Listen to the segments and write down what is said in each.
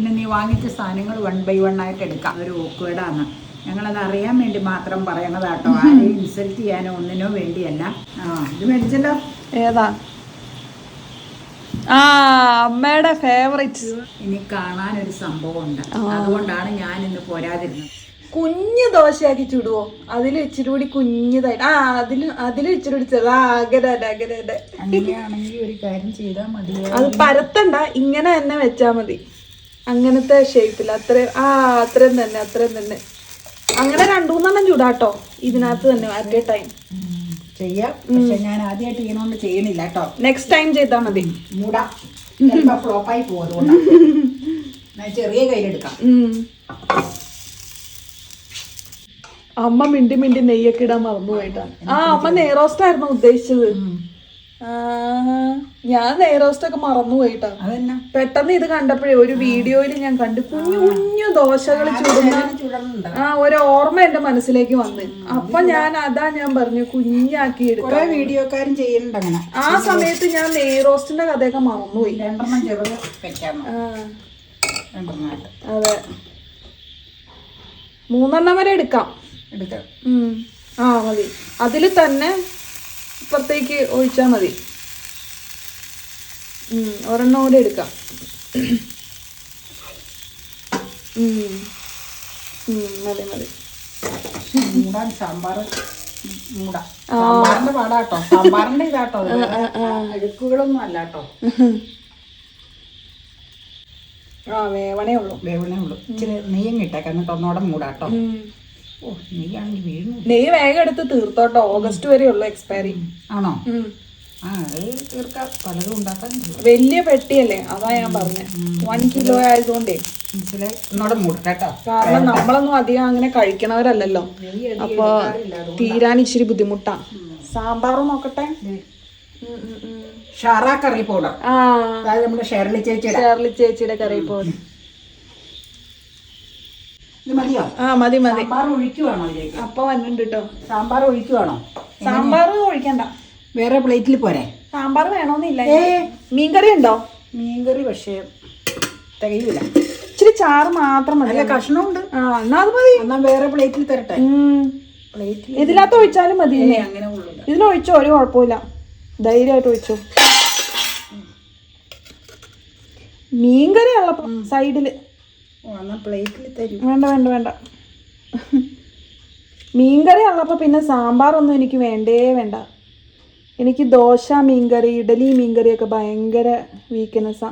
പിന്നെ നീ വാങ്ങിച്ച സാധനങ്ങൾ 1 by 1 ആയിട്ട് എടുക്കാം. ഒരു ഓക്വേഡാണ്. ഞങ്ങളത് അറിയാൻ വേണ്ടി മാത്രം പറയണതാട്ടോ. ആരെയും ഇൻസൾട്ട് ചെയ്യാനോ ഒന്നിനോ വേണ്ടിയല്ല. ഇത് മേടിച്ചല്ലോ. ഏതാ? അമ്മയുടെ ഫേവറേറ്റ്. ഇനി കാണാനൊരു സംഭവം ഉണ്ട്. അതുകൊണ്ടാണ് ഞാൻ ഇന്ന് പോരാതിരുന്നത്. കുഞ്ഞു ദോശയാക്കി ചുടുവോ? അതിൽ ഇച്ചിരി കൂടി കുഞ്ഞതായിട്ട് അതിൽ ഇച്ചിരി കൂടി ചെറുതാ. അങ്ങനെയാണെങ്കിൽ ഒരു കാര്യം ചെയ്താൽ മതി. അത് പരത്തണ്ട, ഇങ്ങനെ തന്നെ വെച്ചാ മതി. അങ്ങനത്തെ ഷേപ്പിൽ അത്രയും തന്നെ. അങ്ങനെ 2-3 ചൂടാട്ടോ ഇതിനകത്ത് തന്നെ അറ്റ് എ ടൈം ചെയ്യാം. പക്ഷെ ഞാൻ ആദ്യമായിട്ട് ചെയ്യണോണ്ട് ചെയ്യണില്ല കേട്ടോ. നെക്സ്റ്റ് ടൈം ചെയ്താൽ മതി. മൂടാ ഫ്ലോപ്പായി പോകും. അതുകൊണ്ട് ഞാൻ ചെറിയ കയ്യിലെടുക്കാം. അമ്മ മിണ്ടി നെയ്യൊക്കെ ഇടാൻ മറന്നുപോയിട്ടാ. അമ്മ നെയ്റോസ്റ്റ് ആയിരുന്നു ഉദ്ദേശിച്ചത്. ഞാൻ നെയ്റോസ്റ്റ് ഒക്കെ മറന്നുപോയിട്ടാ. പെട്ടെന്ന് ഇത് കണ്ടപ്പോഴേ ഒരു വീഡിയോയിൽ ഞാൻ കണ്ടു കുഞ്ഞു ദോശകൾ ചുടുന്ന ഒരു ഓർമ്മ എന്റെ മനസ്സിലേക്ക് വന്ന്. അപ്പൊ ഞാൻ പറഞ്ഞു കുഞ്ഞാക്കി എടുക്കാം. വീഡിയോക്കാരും ചെയ്യുന്നുണ്ട് അങ്ങനെ. ആ സമയത്ത് ഞാൻ നെയ്റോസ്റ്റിന്റെ കഥയൊക്കെ മറന്നുപോയി. 2 ചെറുത് വെക്കാം. അതെ, 3 വരെ എടുക്കാം. മതി. അതിൽ തന്നെ ഇപ്പുറത്തേക്ക് ഒഴിച്ചാൽ മതി. ഒരെണ്ണം കൂടെ എടുക്കാം. മതി. സാമ്പാറിന്റെ പാടാട്ടോ. സാമ്പാറിന്റെ ഇതാട്ടോ. അഴുക്കുകളൊന്നും അല്ല കേട്ടോ. വേവണേ ഉള്ളൂ. ഇച്ചിരി നെയ്യും കിട്ടേക്കാം. എന്നിട്ട് ഒന്നോടെ മൂടാട്ടോ. നെയ്യ് വേഗം എടുത്ത് തീർത്തോട്ടോ. ഓഗസ്റ്റ് വരെ ഉള്ളു എക്സ്പയറി. ആണോ? തീർക്കാം. പലതും ഉണ്ടാക്കാൻ വലിയ പെട്ടിയല്ലേ, അതാ ഞാൻ പറഞ്ഞത്. 1 കിലോ ആയതുകൊണ്ടേ കാരണം നമ്മളൊന്നും അധികം അങ്ങനെ കഴിക്കണവരല്ലല്ലോ. അപ്പൊ തീരാൻ ഇച്ചിരി ബുദ്ധിമുട്ടാ. സാമ്പാർ നോക്കട്ടെ. Curry powder. നമ്മുടെ ഷേർലി ചേച്ചിയുടെ കറി പൗഡർ. മതിയോ? മതി. സാമ്പാർ ഒഴിക്കുവാണോ? അപ്പൊ വന്നിട്ടുണ്ട് കേട്ടോ. സാമ്പാർ ഒഴിക്കുവാണോ? സാമ്പാർ ഒഴിക്കണ്ട, വേറെ പ്ലേറ്റിൽ പോരെ. സാമ്പാർ വേണോന്നില്ല. മീൻകറി ഉണ്ടോ? മീൻകറി പക്ഷേ തികയൂല. ഇച്ചിരി ചാറ് മാത്രം മതി. നല്ല കഷ്ണമുണ്ട്. എന്നാ അത് മതി. എന്നാ വേറെ പ്ലേറ്റിൽ തരട്ടെ. ഇതിനകത്ത് ഒഴിച്ചാലും മതി. അങ്ങനെ ഇതിലൊഴിച്ചോ, ഒരു കുഴപ്പമില്ല. ധൈര്യമായിട്ട് ഒഴിച്ചോ. മീൻകറി ഉള്ളപ്പോ സൈഡില് വേണ്ട. മീൻകറി ഉള്ളപ്പോ പിന്നെ സാമ്പാറൊന്നും എനിക്ക് വേണ്ട. എനിക്ക് ദോശ മീൻകറി, ഇഡലി മീൻകറിയൊക്കെ ഭയങ്കര വീക്ക്നെസ്സാ.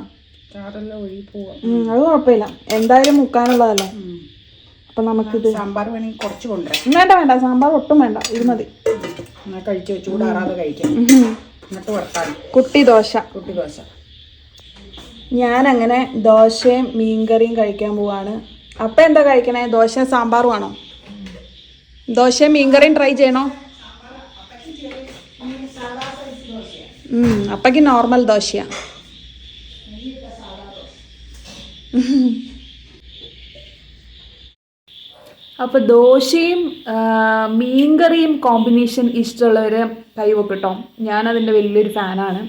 അത് കുഴപ്പമില്ല, എന്തായാലും മുക്കാനുള്ളതല്ലേ. അപ്പൊ നമുക്കിത് സാമ്പാർ വേണമെങ്കിൽ കുറച്ച് കൊണ്ടുവരാം. വേണ്ട, സാമ്പാർ ഒട്ടും വേണ്ട. ഇത് മതി. കഴിച്ചു ചൂടാറാതെ കഴിക്കാം. കുട്ടി ദോശ. ഞാനങ്ങനെ ദോശയും മീൻകറിയും കഴിക്കാൻ പോവാണ്. അപ്പം എന്താ കഴിക്കണേ? ദോശയും സാമ്പാറും ആണോ? ദോശയും മീൻകറിയും ട്രൈ ചെയ്യണോ? അപ്പക്ക് നോർമൽ ദോശയാ. അപ്പൊ ദോശയും മീൻകറിയും കോമ്പിനേഷൻ ഇഷ്ടമുള്ളവര് കൈവെക്കട്ടോ. ഞാനതിൻ്റെ വലിയൊരു ഫാനാണ്.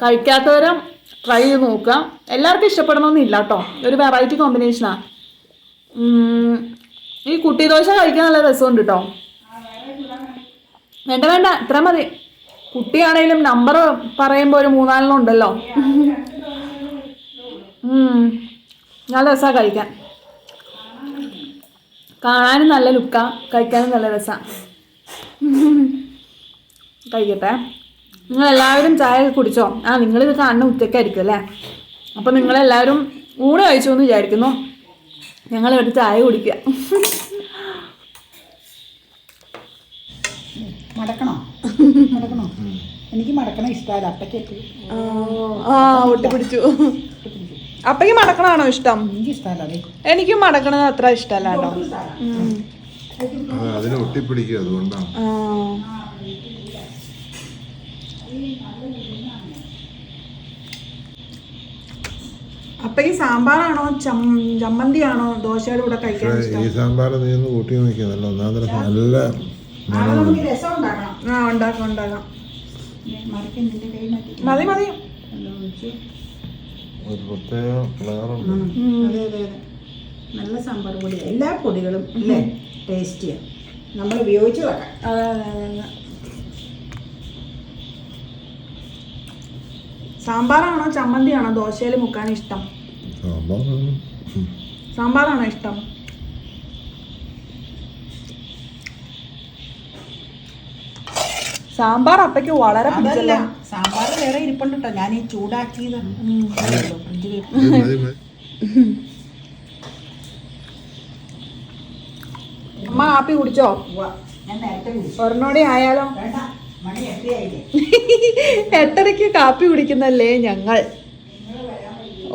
കഴിക്കാത്തവരും ട്രൈ ചെയ്ത് നോക്കുക. എല്ലാവർക്കും ഇഷ്ടപ്പെടണമെന്നില്ല കേട്ടോ. ഒരു വെറൈറ്റി കോമ്പിനേഷനാണ്. ഈ കുട്ടി ദോശ കഴിക്കാൻ നല്ല രസമുണ്ട് കേട്ടോ. വേണ്ട, ഇത്ര മതി. കുട്ടിയാണേലും നമ്പർ പറയുമ്പോൾ ഒരു 3-4 ഉണ്ടല്ലോ. നല്ല രസമാണ് കഴിക്കാൻ. കാണാനും നല്ല ലുക്കാ, കഴിക്കാനും നല്ല രസമാണ്. കഴിക്കട്ടെ. നിങ്ങളെല്ലാവരും ചായ കുടിച്ചോ? നിങ്ങളിത് കാണുന്ന ഉച്ചയ്ക്കായിരിക്കും അല്ലേ. അപ്പം നിങ്ങളെല്ലാവരും ഊണ് കഴിച്ചു എന്ന് വിചാരിക്കുന്നു. ഞങ്ങളിവിടെ ചായ കുടിക്കുക. മടക്കണോ? എനിക്ക് മടക്കണ ഇഷ്ടമല്ല. അപ്പയ്ക്ക് ഒട്ടിപ്പിടിച്ചു. അപ്പയ്ക്ക് മടക്കണാണോ ഇഷ്ടം? എനിക്കും മടക്കണത് അത്ര ഇഷ്ടമല്ല കേട്ടോ. അപ്പൊ ഈ സാമ്പാറാണോ ചമ്മന്തിയാണോ ദോശയുടെ കൂടെ കഴിക്കാൻ ഇഷ്ടം? ഈ സാമ്പാർ നീ ഒന്ന് കൂട്ടി നോക്കിയതല്ലോ. നല്ല ഉണ്ടാക്കാം. മതി. ഒരു പ്രത്യേക ഫ്ലേവറുണ്ട്. അതെ അതെ അതെ, നല്ല സാമ്പാർ പൊടി, എല്ലാ പൊടികളും അല്ലേ ടേസ്റ്റിയാണ്, നമ്മൾ ഉപയോഗിച്ച് വെക്കാം. അതെ അതെ അതെ. സാമ്പാറാണോ ചമ്മന്തിയാണോ ദോശയിൽ മുക്കാൻ ഇഷ്ടം? സാമ്പാറാണോ ഇഷ്ടം? സാമ്പാർ അപ്പയ്ക്ക് വളരെ അതല്ല, സാമ്പാർ വേറെ ഇരിപ്പുണ്ട് കേട്ടോ, ഞാൻ ഈ ചൂടാക്കിയത് ഫ്രിഡ്ജിൽ. അമ്മ കാപ്പി കുടിച്ചോ? ഞാൻ നേരത്തെ വിളിച്ചു. ഒരെണ്ണോടെ ആയാലോ? വേണ്ട, മണി എത്രയായില്ലേ? 8:30 കാപ്പി കുടിക്കുന്നല്ലേ ഞങ്ങൾ.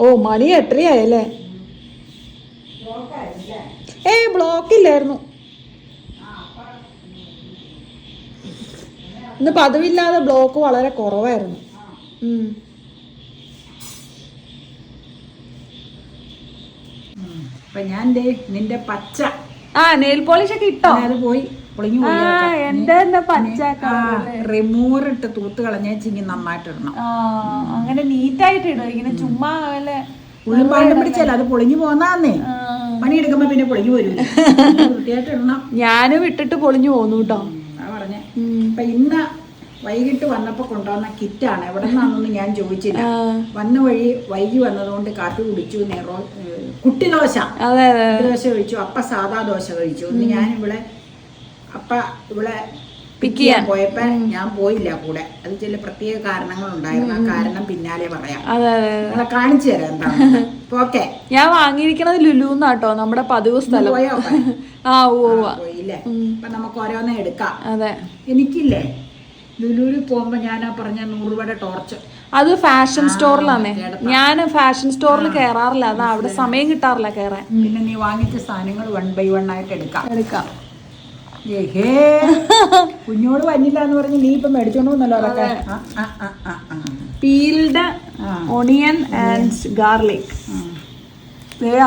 ഓ മണി 8:30 ബ്ലോക്ക് ഇല്ലായിരുന്നു ഇന്ന്, പതിവില്ലാതെ ബ്ലോക്ക് വളരെ കുറവായിരുന്നു. അപ്പൊ ഞാൻ നിന്റെ പച്ച നെയിൽ പോളിഷ് ഒക്കെ ഇട്ടോ? അത് പോയി പൊളിഞ്ഞു പോയി. എന്റെ പച്ച റിമൂവർ ഇട്ട് തൂത്ത് കളഞ്ഞേച്ചെങ്കിൽ നന്നായിട്ട് ഇടണം. അങ്ങനെ നീറ്റായിട്ട് ഇടും, ഇങ്ങനെ ചുമ്മാ ഉള്ളും പാണ്ടും പിടിച്ചല്ല, അത് പൊളിഞ്ഞു പോന്നാന്നേ. പണിയെടുക്കുമ്പോ പിന്നെ പൊളിഞ്ഞു വരും. വൃത്തിയായിട്ട് ഇടണം. ഞാനും ഇട്ടിട്ട് പൊളിഞ്ഞു പോന്നു കേട്ടോ. പറഞ്ഞേ. അപ്പൊ ഇന്ന് വൈകിട്ട് വന്നപ്പോ കൊണ്ടുവന്ന കിറ്റാണ്, എവിടെ നിന്നാണെന്ന് ഞാൻ ചോദിച്ചില്ല. വന്ന വഴി വൈകി വന്നതുകൊണ്ട് കാപ്പി കുടിച്ചു. കുട്ടി ദോശ, ദോശ കഴിച്ചു. അപ്പ സാധാ ദോശ കഴിച്ചു. ഒന്ന് ഞാൻ ഇവിടെ പിക്ക് ചെയ്യാൻ പോയപ്പോ ഞാൻ പോയില്ല കൂടെ. അത് ചില പ്രത്യേക കാരണങ്ങളുണ്ടായിരുന്നു. ആ കാരണം പിന്നാലെ പറയാം, നിങ്ങളെ കാണിച്ചു തരാം എന്താണ്. ഓക്കെ, ഞാൻ വാങ്ങിയിരിക്കണത് ലുലുന്നാട്ടോ, നമ്മുടെ പതിവ് സ്ഥലം. പോയില്ലേ? അപ്പൊ നമുക്ക് ഓരോന്നേ എടുക്കാം. അതെ, എനിക്കില്ലേ ലുലുവിൽ പോകുമ്പോ ഞാൻ പറഞ്ഞ 100 രൂപയുടെ ടോർച്ച്, അത് ഫാഷൻ സ്റ്റോറിലാണേ. ഞാൻ ഫാഷൻ സ്റ്റോറിൽ കയറാറില്ല, അത് അവിടെ സമയം കിട്ടാറില്ല കയറാൻ. പിന്നെ നീ വാങ്ങിച്ച സാധനങ്ങൾ 1 by 1 ആയിട്ട് എടുക്കാം. കുഞ്ഞോട് വന്നില്ല എന്ന് പറഞ്ഞ് നീ ഇപ്പൊ മേടിച്ചോണ്ട് വന്നല്ലോ അതൊക്കെ. പീൽഡ് ഓണിയൻ ആൻഡ് ഗാർലിക്,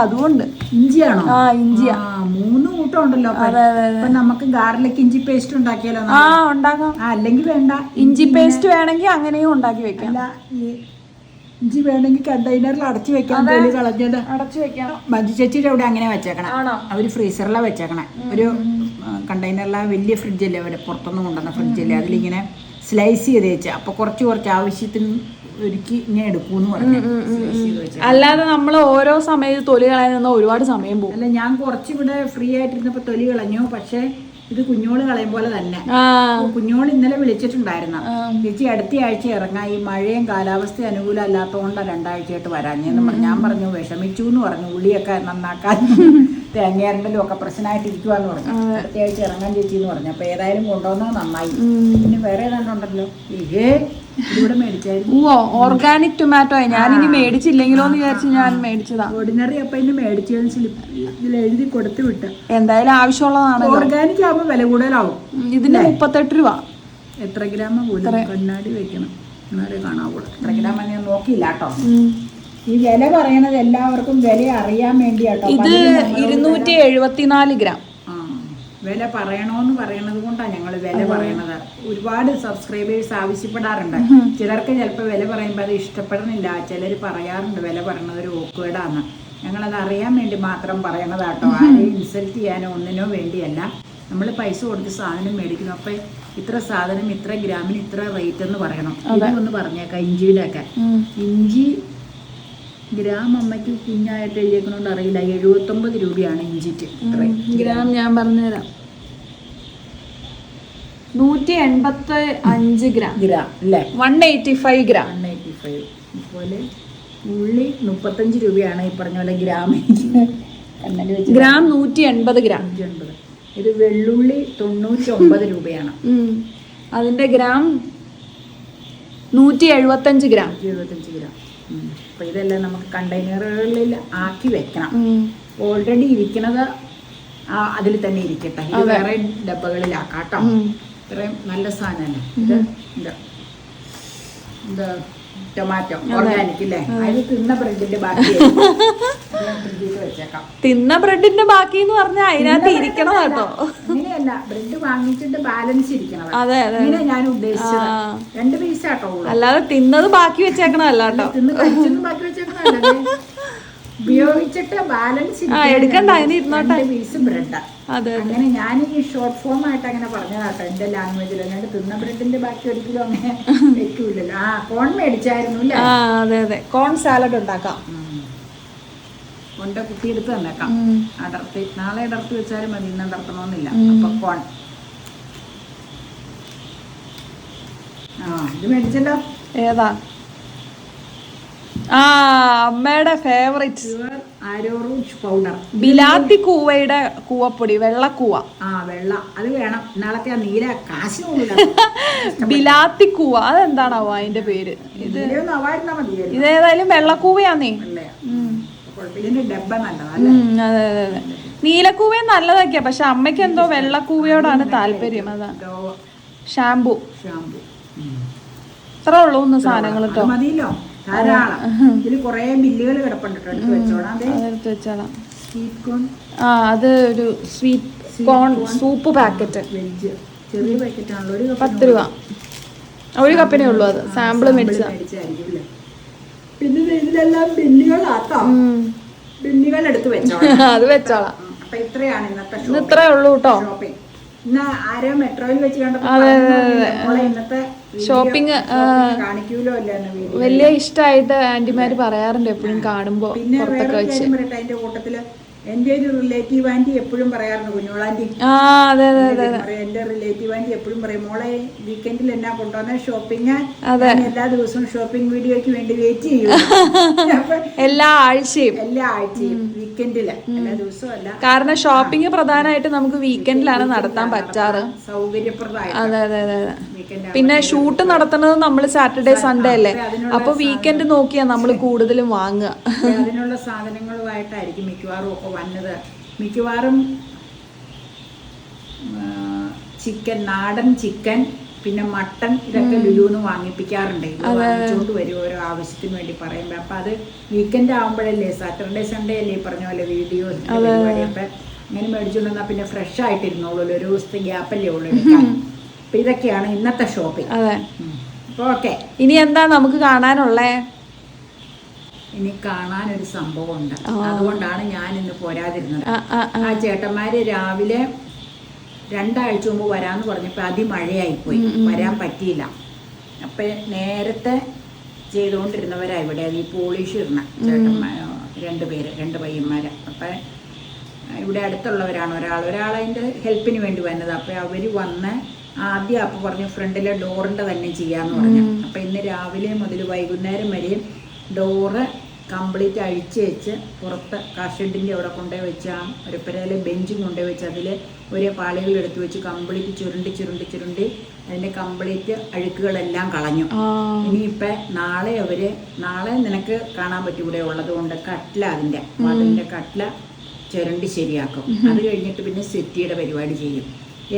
അതുകൊണ്ട് ഇഞ്ചിയാണോ? ഇഞ്ചിയാ. 3 കൂട്ടം ഉണ്ടല്ലോ. അപ്പൊ നമുക്ക് ഗാർലിക് ഇഞ്ചി പേസ്റ്റ് ഉണ്ടാക്കിയാലോ? ഉണ്ടാക്കാം. അല്ലെങ്കിൽ വേണ്ട, ഇഞ്ചി പേസ്റ്റ് വേണമെങ്കിൽ അങ്ങനെയും ഉണ്ടാക്കി വെക്കാം. അല്ല, ഇഞ്ചി വേണമെങ്കിൽ കണ്ടെയ്നറിൽ അടച്ചു വെക്കാം. കളഞ്ഞത് അടച്ചു വെക്കാം. മഞ്ജു ചേച്ചിയുടെ അവിടെ അങ്ങനെ വെച്ചേക്കണം. അവര് ഫ്രീസറിലാണ് വെച്ചേക്കണേ. ഒരു കണ്ടെയ്നറിലെ വലിയ ഫ്രിഡ്ജല്ലേ, അവിടെ പുറത്തുനിന്ന് കൊണ്ടുവന്ന ഫ്രിഡ്ജല്ലേ, അതിലിങ്ങനെ സ്ലൈസ് ചെയ്ത് വെച്ചാൽ അപ്പൊ കുറച്ച് ആവശ്യത്തിന് ഒരുക്കി ഇങ്ങനെ എടുക്കൂന്ന് പറഞ്ഞു. അല്ലാതെ നമ്മൾ ഓരോ സമയത്ത് തൊലി കളയാൻ നിന്നാ ഒരുപാട് സമയം പോകും. അല്ല, ഞാൻ കുറച്ചിവിടെ ഫ്രീ ആയിട്ടിരുന്നപ്പോ തൊലി കളഞ്ഞു. പക്ഷെ ഇത് കുഞ്ഞോള് കളയും പോലെ തന്നെ. കുഞ്ഞോള് ഇന്നലെ വിളിച്ചിട്ടുണ്ടായിരുന്നു, ചേച്ചി അടുത്ത ആഴ്ച ഇറങ്ങാം, ഈ മഴയും കാലാവസ്ഥ അനുകൂലം അല്ലാത്തതുകൊണ്ടാണ് 2 ആഴ്ചയായിട്ട് വരാഞ്ഞെന്ന് പറഞ്ഞു. ഞാൻ പറഞ്ഞു വിഷമിച്ചു എന്ന് പറഞ്ഞു, ഉള്ളിയൊക്കെ നന്നാക്കാൻ തേങ്ങയരണ്ടലും ഒക്കെ പ്രശ്നമായിട്ട് ഇരിക്കുവാന്ന് പറഞ്ഞു. അടുത്ത ആഴ്ച ഇറങ്ങാൻ ചേച്ചി എന്ന് പറഞ്ഞു. അപ്പൊ ഏതായാലും കൊണ്ടുവന്നത് നന്നായി. പിന്നെ വേറെ ഏതാണ്ടുണ്ടല്ലോ, ഇവിടെ മേടിച്ചായിരുന്നു. Organic tomato. ഞാനിനി മേടിച്ചില്ലെങ്കിലോ എന്ന് വിചാരിച്ച് ഞാൻ മേടിച്ചതാ. ഓർഡിനറി അപ്പൊ ഇനി മേടിച്ചതിന് സ്ലിപ്പ് ഇതിൽ എഴുതി കൊടുത്തു വിട്ടു. എന്തായാലും ആവശ്യമുള്ളതാണ്. ഓർഗാനിക് ആകുമ്പോൾ വില കൂടുതലാവും. ഇതിന് 38 രൂപ. എത്ര ഗ്രാമ പോലും കണ്ണാടി വെക്കണം, എന്നാലേ കാണാവുള്ളൂ. എത്ര ഗ്രാമ ഞാൻ നോക്കിയില്ല കേട്ടോ. ഈ വില പറയണത് എല്ലാവർക്കും വില അറിയാൻ വേണ്ടിയാട്ടോ. ഇത് 274 ഗ്രാം. വില പറയണോന്ന് പറയണത് കൊണ്ടാണ് ഞങ്ങൾ വില പറയണത്. ഒരുപാട് സബ്സ്ക്രൈബേഴ്സ് ആവശ്യപ്പെടാറുണ്ട്. ചിലർക്ക് ചിലപ്പോൾ വില പറയുമ്പോൾ അത് ഇഷ്ടപ്പെടുന്നില്ല. ചിലർ പറയാറുണ്ട് വില പറയണത് ഒരു ഓക്വേഡാന്ന്. ഞങ്ങളത് അറിയാൻ വേണ്ടി മാത്രം പറയണതാട്ടോ. ആരെയും ഇൻസൾട്ട് ചെയ്യാനോ ഒന്നിനോ വേണ്ടിയല്ല. നമ്മൾ പൈസ കൊടുത്ത് സാധനം മേടിക്കുന്നു. അപ്പം ഇത്ര സാധനം ഇത്ര ഗ്രാമിന് ഇത്ര റേറ്റ് എന്ന് പറയണം. ഇതൊന്ന് പറഞ്ഞേക്കാം. ഇഞ്ചിയുടെ ഒക്കെ ഇഞ്ചി ഗ്രാം അമ്മയ്ക്ക് കുഞ്ഞായിട്ട് എഴുതിയേക്കണോണ്ട് അറിയില്ല. 79 രൂപയാണ് ഇഞ്ചിക്ക്. ഗ്രാം ഞാൻ പറഞ്ഞുതരാം. 185 ഗ്രാം അല്ലേ? 185 ഗ്രാം. 185. അതുപോലെ ഉള്ളി 35 രൂപയാണ് ഈ പറഞ്ഞ പോലെ ഗ്രാം. Gram 180 gram. ഇത് വെള്ളുള്ളി 99 രൂപയാണ്. അതിന്റെ ഗ്രാം 175 ഗ്രാം. 175 ഗ്രാം. അപ്പൊ ഇതെല്ലാം നമുക്ക് കണ്ടെയ്നറുകളിൽ ആക്കി വെക്കണം. ഓൾറെഡി ഇരിക്കണത് അതിൽ തന്നെ ഇരിക്കട്ടെ. ഇത് വേറെ ഡബ്ബകളിലാക്കാട്ടോ. ഇത്രയും നല്ല സാധനമാണ് ഇത് ടൊമാറ്റോ ഓർഗാനിക് അല്ലേ? അത് തിന്ന ബ്രെഡിന്റെ ബാക്കി ഫ്രിഡ്ജിൽ വെച്ചേക്കാം. തിന്ന ബ്രെഡിന്റെ ബാക്കി എന്ന് പറഞ്ഞാൽ അതിനകത്ത് ഇരിക്കണം കേട്ടോ. ഇങ്ങനെയല്ല, ബ്രെഡ് വാങ്ങിച്ചിട്ട് ബാലൻസ് ഇരിക്കണം. അതെ അതെ, ഇങ്ങനെ ഞാൻ ഉദ്ദേശിച്ചത് 2 പീസാട്ടോ. അല്ലാതെ തിന്നത് ബാക്കി വെച്ചേക്കണല്ല കേട്ടോ. തിന്ന് കഴിച്ചൊന്നും ബാക്കി വെച്ചേക്കണല്ലേ, ഉപയോഗിച്ചിട്ട് ബാലൻസ് എടുക്കണ്ട, അതിന് ഇരുന്നോട്ടെ. 2 പീസ് ബ്രെഡ്. അതെ, അങ്ങനെ ഞാൻ ഈ ഷോർട്ട് ഫോം ആയിട്ട് അങ്ങനെ പറഞ്ഞതാട്ടോ എന്റെ ലാംഗ്വേജിൽ. അല്ലാണ്ട് തിന്ന ബ്രെഡിന്റെ ബാക്കി ഒരിക്കലും അങ്ങനെ വെക്കൂലല്ലോ. കോൺ മേടിച്ചായിരുന്നു അല്ലേ? അതെ അതെ, കോൺ സാലഡ് ഉണ്ടാക്കാം. കൊണ്ട് കുത്തിയെടുത്ത് തന്നേക്കാം. അടർത്തി നാളെ അടർത്തി വെച്ചാലും മതി, ഇന്ന് അടർത്തണമെന്നില്ല. അപ്പൊ കോൺ ഇത് മേടിച്ചല്ലോ. ഏതാ? അമ്മയുടെ ഫേവറേറ്റ് ആരോറൂട്ട് പൗഡർ, ബിലാത്തി കൂവയുടെ കൂവപ്പൊടി, വെള്ളക്കൂവ. വെള്ള അത് വേണം. നാളത്തെ ആ നീല കാശിന് പോകില്ല. ബിലാത്തി കൂവ, അതെന്താണാവോ അതിന്റെ പേര്? ഇതേതായാലും വെള്ളക്കൂവയാന്നേ. ഇതിന്റെ ഡബ്ബ നല്ലതാ. അതെ അതെ അതെ, നീലക്കൂവയും നല്ലതൊക്കെയാ. പക്ഷെ അമ്മയ്ക്ക് എന്തോ വെള്ളക്കൂവയോടാണ് താല്പര്യം. അതാ ഷാംപൂ. ഇത്ര ഉള്ളൂ ഇന്ന് സാധനങ്ങൾ കേട്ടോ. മതിയല്ലോ, ധാരാളം. ഇതിൽ കുറെ ബില്ലുകൾ കിടപ്പുണ്ട്, എടുത്ത് വെച്ചോളാം. എടുത്ത് വെച്ചോളാം. സ്വീറ്റ് കോൺ, അത് ഒരു സ്വീറ്റ് കോൺ സൂപ്പ് പാക്കറ്റ്, ചെറിയ പാക്കറ്റ് ആണല്ലോ. 10 രൂപ. 1 കപ്പിനേ ഉള്ളൂ. അത് സാമ്പിള് മേടിച്ചായിരിക്കും. പിന്നെ ഇതിലെല്ലാം ബില്ലുകളാട്ടോ. ബില്ലുകൾ എടുത്ത് വെച്ചോളാം. അത് വെച്ചോളാം. അപ്പൊ ഇത്രയാണ് ഇന്നത്തെ ഇത്രേ ഉള്ളൂ കേട്ടോ ഷോപ്പിംഗ്. ഇന്ന് ആരോ മെട്രോയിൽ വെച്ച് കണ്ടപ്പോ ഇന്നത്തെ ഷോപ്പിംഗ് കാണിക്കൂലോ അല്ലാന്ന് വലിയ ഇഷ്ടമായിട്ട് ആന്റിമാര് പറയാറുണ്ട് എപ്പോഴും കാണുമ്പോ. പിന്നെ വേറെ കാര്യം പറയട്ടെ, അതിന്റെ കൂട്ടത്തില് എന്റെ ഒരു റിലേറ്റീവ് ആന്റി എപ്പോഴും പറയാറുണ്ട്, കുഞ്ഞോളാന്റി. എന്റെ റിലേറ്റീവ് ആന്റി എപ്പോഴും പറയും, മോളെ വീക്കെൻഡിൽ എന്നാ കൊണ്ടുവന്ന ഷോപ്പിംഗ്, എല്ലാ ദിവസവും ഷോപ്പിംഗ് വീഡിയോയ്ക്ക് വേണ്ടി വെയിറ്റ് ചെയ്യും. എല്ലാ ആഴ്ചയും വീക്കെൻഡില്, എല്ലാ ദിവസവും അല്ല. കാരണം ഷോപ്പിംഗ് പ്രധാനമായിട്ട് നമുക്ക് വീക്കെൻഡിലാണ് നടത്താൻ പറ്റാറ്, സൗകര്യപ്രദമായി. അതെ അതെ അതെ. പിന്നെ ഷൂട്ട് നടത്തുന്നത് നമ്മൾ സാറ്റർഡേ സൺഡേ അല്ലേ, അപ്പൊ വീക്കെൻഡ് നോക്കിയാ നമ്മൾ കൂടുതലും വാങ്ങുക. അതിനുള്ള സാധനങ്ങളുമായിട്ടായിരിക്കും മിക്കവാറും ഒക്കെ വന്നത്. മിക്കവാറും ചിക്കൻ, നാടൻ ചിക്കൻ, പിന്നെ മട്ടൻ, ഇതൊക്കെ ലുലുന്ന് വാങ്ങിപ്പിക്കാറുണ്ട്. വാങ്ങിച്ചുകൊണ്ട് വരും ഓരോ ആവശ്യത്തിന് വേണ്ടി പറയുമ്പോ. അപ്പൊ അത് വീക്കെൻഡ് ആവുമ്പോഴല്ലേ, സാറ്റർഡേ സൺഡേ അല്ലേ പറഞ്ഞ പോലെ വീഡിയോ പരിപാടി. അപ്പൊ അങ്ങനെ മേടിച്ചുകൊണ്ട് വന്നാൽ പിന്നെ ഫ്രഷ് ആയിട്ടിരുന്നോളൂ, ഒരു ദിവസത്തെ ഗ്യാപ്പല്ലേ ഉള്ളൂ എടുക്കാൻ. അപ്പൊ ഇതൊക്കെയാണ് ഇന്നത്തെ ഷോപ്പിംഗ്. അപ്പൊ ഓക്കെ, ഇനി എന്താ നമുക്ക് കാണാനുള്ളേ? ഇനി കാണാനൊരു സംഭവം ഉണ്ട്. അതുകൊണ്ടാണ് ഞാൻ ഇന്ന് പോരാതിരുന്നത്. ആ ചേട്ടന്മാര് രാവിലെ 2 ആഴ്ച മുമ്പ് വരാന്ന് പറഞ്ഞപ്പോ അതിമഴയായിപ്പോയി, വരാൻ പറ്റിയില്ല. അപ്പൊ നേരത്തെ ചെയ്തുകൊണ്ടിരുന്നവരാ ഇവിടെ ഈ പോളിഷ് ഇടുന്ന ചേട്ടന്മാർ, 2 പേര്, 2 പയ്യന്മാര്. അപ്പൊ ഇവിടെ അടുത്തുള്ളവരാണ്. ഒരാളതിന്റെ ഹെൽപ്പിന് വേണ്ടി വന്നത്. അപ്പൊ അവര് വന്ന് ആദ്യം അപ്പൊ പറഞ്ഞു ഫ്രണ്ടിലെ ഡോറിന്റെ തന്നെ ചെയ്യാന്ന് പറഞ്ഞു. അപ്പൊ ഇന്ന് രാവിലെ മുതൽ വൈകുന്നേരം വരെയും ഡോറ് കംപ്ലീറ്റ് അഴിച്ച് വെച്ച് പുറത്ത് കാഷെഡിൻ്റെ അവിടെ കൊണ്ടുപോയി വെച്ച് ആ ഒരു പെരയിലെ ബെഞ്ചും കൊണ്ടുപോയി വെച്ച് അതിൽ ഒരേ പാളികൾ എടുത്ത് വെച്ച് കംപ്ലീറ്റ് ചുരുണ്ടി അതിൻ്റെ കംപ്ലീറ്റ് അഴുക്കുകളെല്ലാം കളഞ്ഞു. ഇനിയിപ്പോൾ നാളെ നിനക്ക് കാണാൻ പറ്റും ഇവിടെ ഉള്ളത് കൊണ്ട് കട്ട്ല, അതിൻ്റെ കട്ട്ല ചുരണ്ടി ശരിയാക്കും. അത് കഴിഞ്ഞിട്ട് പിന്നെ സെറ്റിയുടെ പരിപാടി ചെയ്യും.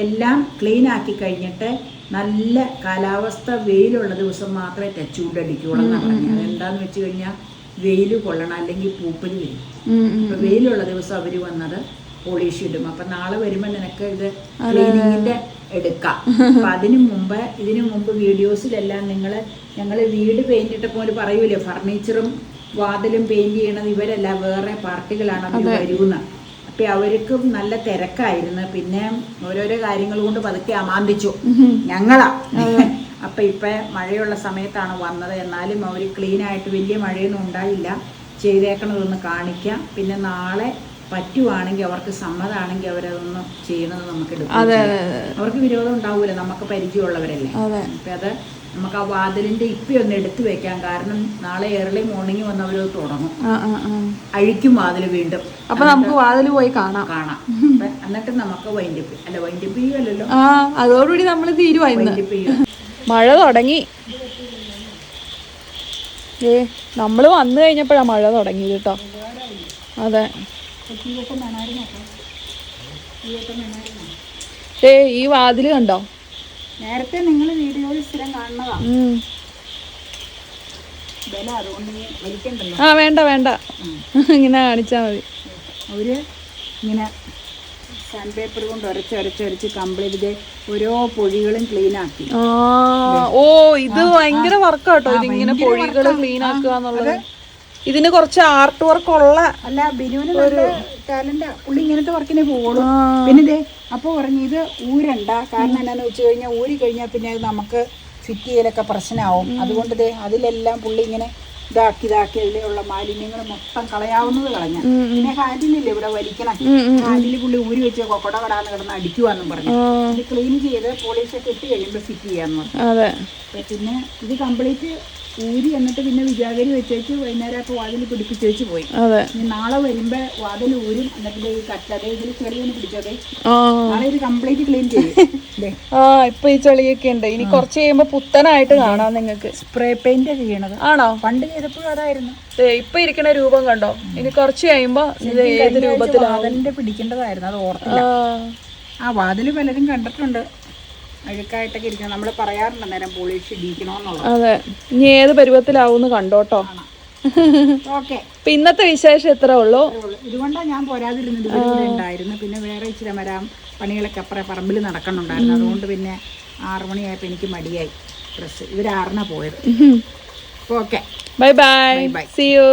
എല്ലാം ക്ലീൻ ആക്കി കഴിഞ്ഞിട്ട് നല്ല കാലാവസ്ഥ വെയിലുള്ള ദിവസം മാത്രമേ ടച്ചുകൊണ്ടടിക്കുള്ളൂ എന്നാണ് പറഞ്ഞത്. അതെന്താന്ന് വെച്ച് കഴിഞ്ഞാൽ വെയിൽ കൊള്ളണം, അല്ലെങ്കിൽ പൂപ്പല് വരും. അപ്പൊ വെയിലുള്ള ദിവസം അവര് വന്നത് പോളിഷ് ഇടും. അപ്പൊ നാളെ വരുമ്പോ നിനക്ക് ഇത് ക്ലീനിങ്ങിന്റെ എടുക്കാം. അപ്പൊ ഇതിനു മുമ്പ് വീഡിയോസിലെല്ലാം ഞങ്ങള് വീട് പെയിന്റ് ഇട്ടപ്പോൾ ഒരു പറയൂലേ, ഫർണിച്ചറും വാതിലും പെയിന്റ് ചെയ്യണത് ഇവരല്ല, വേറെ പാർട്ടികളാണ് അവർ വരുന്ന. അപ്പൊ അവർക്കും നല്ല തിരക്കായിരുന്നു. പിന്നെ ഓരോരോ കാര്യങ്ങൾ കൊണ്ട് പതുക്കെ അമാന്തിച്ചു ഞങ്ങളാ. അപ്പൊ ഇപ്പൊ മഴയുള്ള സമയത്താണ് വന്നത്. എന്നാലും അവർ ക്ലീൻ ആയിട്ട് വലിയ മഴയൊന്നും ഉണ്ടായില്ല. ചെയ്തേക്കണതൊന്ന് കാണിക്കാം. പിന്നെ നാളെ പറ്റുവാണെങ്കിൽ അവർക്ക് സമ്മതമാണെങ്കിൽ അവരതൊന്ന് ചെയ്യണത് നമുക്ക് എടുക്കും. അവർക്ക് വിരോധം ഉണ്ടാവൂല, നമുക്ക് പരിചയമുള്ളവരല്ലേ. അപ്പൊ അത് നമുക്ക് ആ വാതിലിന്റെ ഇപ്പൊന്ന് എടുത്തു വെക്കാം. കാരണം നാളെ ഏർലി മോർണിംഗ് വന്ന് അവരത് തുടങ്ങും, അഴിക്കും വാതിൽ വീണ്ടും. അപ്പൊ നമുക്ക് വാതിൽ പോയി കാണാം. എന്നിട്ട് നമുക്ക് വൈൻഡപ്പ് ചെയ്യല്ലോ. അതോടുകൂടി നമ്മൾ തീരുവായിരുന്നു. മഴ തുടങ്ങി. നമ്മള് വന്നു കഴിഞ്ഞപ്പോഴാ മഴ തുടങ്ങിയത് കേട്ടോ. അതെ, ഈ വാതില് കണ്ടോ? നേരത്തെ നിങ്ങൾ വീഡിയോയിൽ സ്ഥിരം കാണുന്നതാ. വില അതുകൊണ്ട് നീ വലിക്കണ്ടല്ലോ. ആ വേണ്ട വേണ്ട, ഇങ്ങനെ കാണിച്ചാ മതി. അവര് ഇങ്ങനെ സാൻഡ് പേപ്പർ കൊണ്ട് ഉരച്ച് കംപ്ലീറ്റ് ഓരോ പൊഴികളും ക്ലീൻ ആക്കി. ഓ ഇത് ഭയങ്കര വർക്കാട്ടോ, ഇതിങ്ങനെ പൊഴികള് ക്ലീൻ ആക്കുക എന്നുള്ളത്. ഇതിന് കുറച്ച് ആർട്ട് വർക്ക് ഉള്ള അല്ല, ബിനുവിന് ഒരു ടാലന്റ്. പുള്ളി ഇങ്ങനത്തെ വർക്കിനെ പോകുള്ളൂ. പിന്നെ ഇതേ അപ്പൊ പറഞ്ഞു ഇത് ഊരണ്ട, കാരണം എന്നാന്ന് വെച്ച് കഴിഞ്ഞാൽ ഊരി കഴിഞ്ഞാൽ പിന്നെ അത് നമുക്ക് ഫിറ്റ് ചെയ്യലൊക്കെ പ്രശ്നമാവും. അതുകൊണ്ട് ദേ അതിലെല്ലാം പുള്ളി ഇങ്ങനെ ഇതാക്കി അതിലുള്ള മാലിന്യങ്ങൾ മൊത്തം കളയാവുന്നത് കളഞ്ഞ. പിന്നെ ഹാൻഡിലില്ലേ ഇവിടെ വലിക്കണം, ഹാൻഡിൽ പുള്ളി ഊരി വെച്ച് കൊട കടാന്ന് കിടന്ന് അടിക്കുവാന്നും പറഞ്ഞു. ഇത് ക്ലീൻ ചെയ്ത് പോളീഷൊക്കെ ഇട്ട് കഴിയുമ്പോൾ ഫിറ്റ് ചെയ്യാന്ന് പറഞ്ഞു. പിന്നെ ഇത് കംപ്ലീറ്റ് ഊരി എന്നിട്ട് പിന്നെ വിജാഗരി വെച്ചേച്ച് വൈകുന്നേരമൊക്കെ വാതിൽ പിടിപ്പിച്ച് വെച്ച് പോയി. ഇനി നാളെ വരുമ്പോ വാതിൽ ഊരും, എന്നിട്ട് ഈ കട്ടതെ ഇതിൽ ചെളിയൊന്ന് പിടിച്ചതേ നാളെ ഇത് കംപ്ലീറ്റ് ക്ലീൻ ചെയ്യും. ഇപ്പൊ ഈ ചെളിയൊക്കെ ഉണ്ട്, ഇനി കുറച്ച് കഴിയുമ്പോ പുത്തനായിട്ട് കാണാം നിങ്ങൾക്ക്. സ്പ്രേ പെയിന്റ് ചെയ്യണത് ആണോ? പണ്ട് ചെയ്തപ്പോഴും അതായിരുന്നു. ഇപ്പൊ ഇരിക്കുന്ന രൂപം കണ്ടോ, ഇനി കുറച്ച് കഴിയുമ്പോ ഇത് ഏത് രൂപത്തിലാണ് വാതിലിന്റെ പിടിക്കേണ്ടതായിരുന്നു, അത് ഓർത്തില്ല. ആ വാതിൽ പലരും കണ്ടിട്ടുണ്ട് അഴുക്കായിട്ടൊക്കെ ഇരിക്കണം. നമ്മൾ പറയാറുണ്ട് നേരം പോളിഷ് ഇടിക്കണമെന്നുള്ളത്. അതെ, ഇനി ഏത് പരുവത്തിലാവൂന്ന് കണ്ടോട്ടോ. ഓക്കെ, ഇന്നത്തെ വിശേഷം ഇത്രേ ഉള്ളൂ. ഇതുകൊണ്ടാണ് ഞാൻ പോരാതിരുന്നത്. ഇവിടെ ഉണ്ടായിരുന്നു. പിന്നെ വേറെ ഇച്ചിരി വരാം പണികളൊക്കെ അപ്പുറം പറമ്പിൽ നടക്കണുണ്ടായിരുന്നു. അതുകൊണ്ട് പിന്നെ 6 മണിയായപ്പോൾ എനിക്ക് മടിയായി. ഡ്രസ്സ് ഇവർ 6 പോയത്. Okay, bye bye, see U.